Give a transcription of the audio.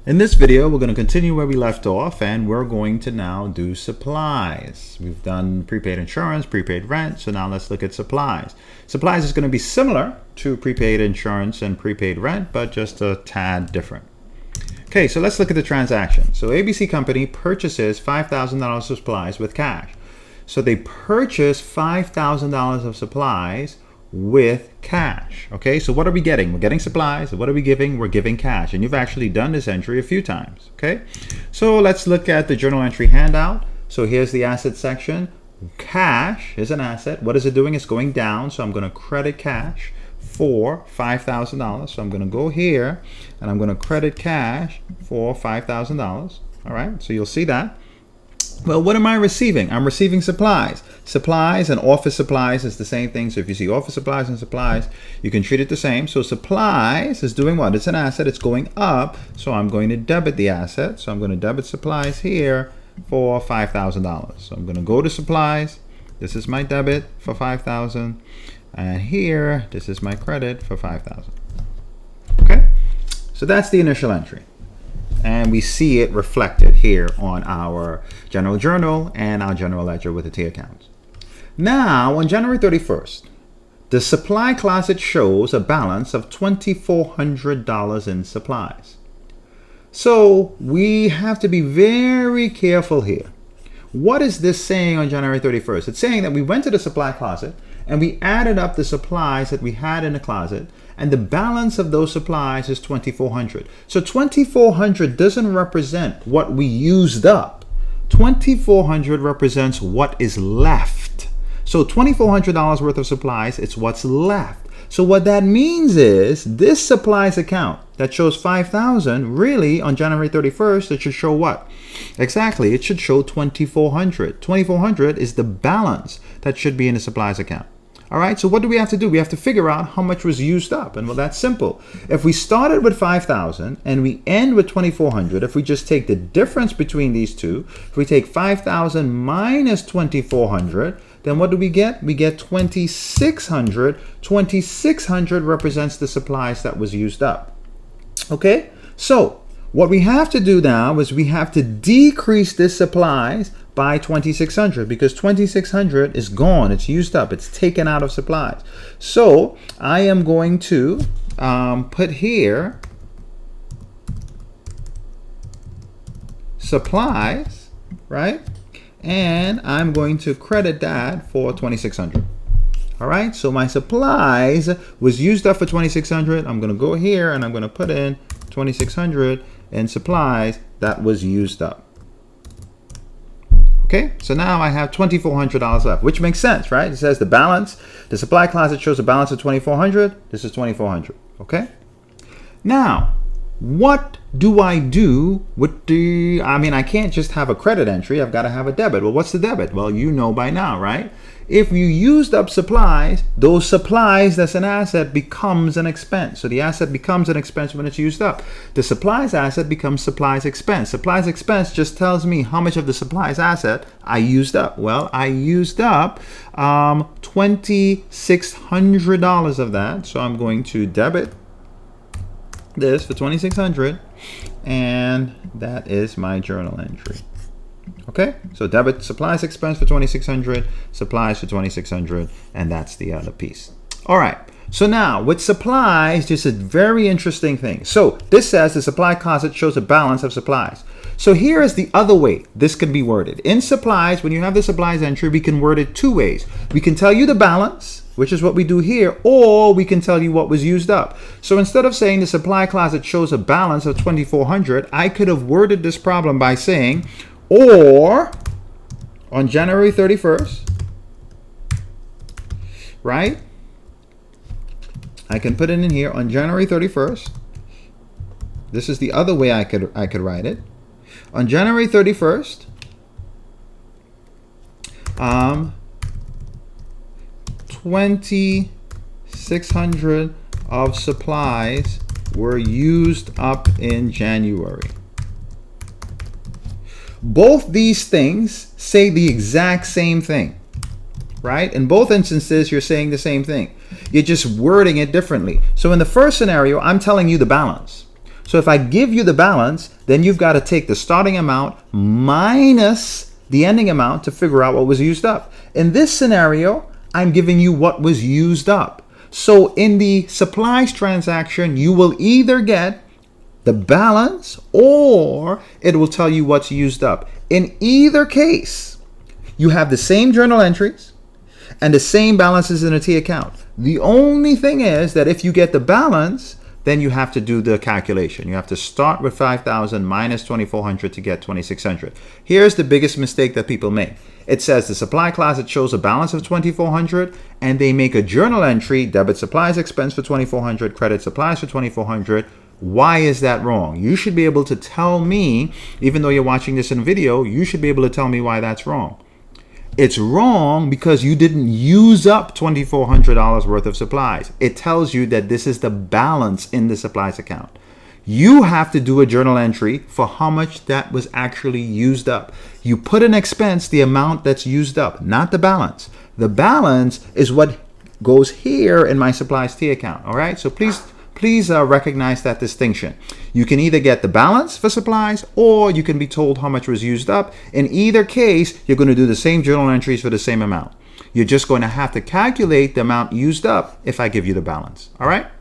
In this video, we're going to continue where we left off, and we're going to now do supplies. We've done prepaid insurance, prepaid rent, so now let's look at supplies. Supplies is going to be similar to prepaid insurance and prepaid rent, but just a tad different. Okay, so let's look at the transaction. So ABC Company purchases $5,000 of supplies with cash. So they purchase $5,000 of supplies with cash. Okay, so what are we getting? We're getting supplies. What are we giving? We're giving cash. And you've actually done this entry a few times. Okay, so let's look at the journal entry handout. So here's the asset section. Cash is an asset. What is it doing? It's going down. So I'm going to credit cash for $5,000. So I'm going to go here and I'm going to credit cash for $5,000. All right, so you'll see that. Well, what am I receiving? I'm receiving supplies. Supplies and office supplies is the same thing. So if you see office supplies and supplies, you can treat it the same. So supplies is doing what? It's an asset. It's going up. So I'm going to debit the asset. So I'm going to debit supplies here for $5,000. So I'm going to go to supplies. This is my debit for $5,000. And here, this is my credit for $5,000. Okay? So that's the initial entry. And we see it reflected here on our general journal and our general ledger with the T accounts. Now, on January 31st, the supply closet shows a balance of $2,400 in supplies. So we have to be very careful here. What is this saying on January 31st? It's saying that we went to the supply closet and we added up the supplies that we had in the closet, and the balance of those supplies is $2,400. So $2,400 doesn't represent what we used up. $2,400 represents what is left. So $2,400 worth of supplies, it's what's left. So what that means is this supplies account that shows $5,000, really on January 31st, it should show what? Exactly, it should show $2,400. $2,400 is the balance that should be in the supplies account. All right, so what do we have to do? We have to figure out how much was used up. And well, that's simple. If we started with $5,000 and we end with $2,400, if we just take the difference between these two, if we take $5,000 minus $2,400, then what do we get? We get $2,600. $2,600 represents the supplies that was used up. Okay, so what we have to do now is we have to decrease this supplies by $2,600 because $2,600 is gone. It's used up. It's taken out of supplies. So I am going to put here supplies, right? And I'm going to credit that for $2,600. All right, so my supplies was used up for $2,600. I'm going to go here and I'm going to put in $2,600 in supplies that was used up. Okay, so now I have $2,400 left, which makes sense, right? It says the balance, the supply closet shows a balance of $2,400. This is $2,400, okay? Now, what do I do with the, I can't just have a credit entry. I've got to have a debit. Well, what's the debit? Well, you know by now, right? If you used up supplies, those supplies, that's an asset, becomes an expense. So the asset becomes an expense when it's used up. The supplies asset becomes supplies expense. Supplies expense just tells me how much of the supplies asset I used up. Well, I used up $2,600 of that. So I'm going to debit this for $2,600, and that is my journal entry. Okay, so debit supplies expense for $2,600, supplies for $2,600, and that's the other piece. All right, so now with supplies, just a very interesting thing. So this says the supply closet shows a balance of supplies. So here is the other way this can be worded. In supplies, when you have the supplies entry, we can word it two ways. We can tell you the balance, which is what we do here, or we can tell you what was used up. So instead of saying the supply closet shows a balance of $2,400, I could have worded this problem by saying, or on January 31st, right? I can put it in here on January 31st. This is the other way I could write it. On January 31st, $2,600 of supplies were used up in January. Both these things say the exact same thing, right? In both instances, you're saying the same thing. You're just wording it differently. So in the first scenario, I'm telling you the balance. So if I give you the balance, then you've got to take the starting amount minus the ending amount to figure out what was used up. In this scenario, I'm giving you what was used up. So in the supplies transaction, you will either get the balance or it will tell you what's used up. In either case, you have the same journal entries and the same balances in a T account. The only thing is that if you get the balance, then you have to do the calculation. You have to start with 5,000 minus 2,400 to get 2,600. Here's the biggest mistake that people make. It says the supply closet shows a balance of 2,400 and they make a journal entry, debit supplies expense for 2,400, credit supplies for 2,400. Why is that wrong? You should be able to tell me, even though you're watching this in video, you should be able to tell me why that's wrong. It's wrong because you didn't use up $2,400 worth of supplies. It tells you that this is the balance in the supplies account. You have to do a journal entry for how much that was actually used up. You put an expense, the amount that's used up, not the balance. The balance is what goes here in my supplies T account. All right, so please recognize that distinction. You can either get the balance for supplies or you can be told how much was used up. In either case, you're going to do the same journal entries for the same amount. You're just going to have to calculate the amount used up if I give you the balance. All right?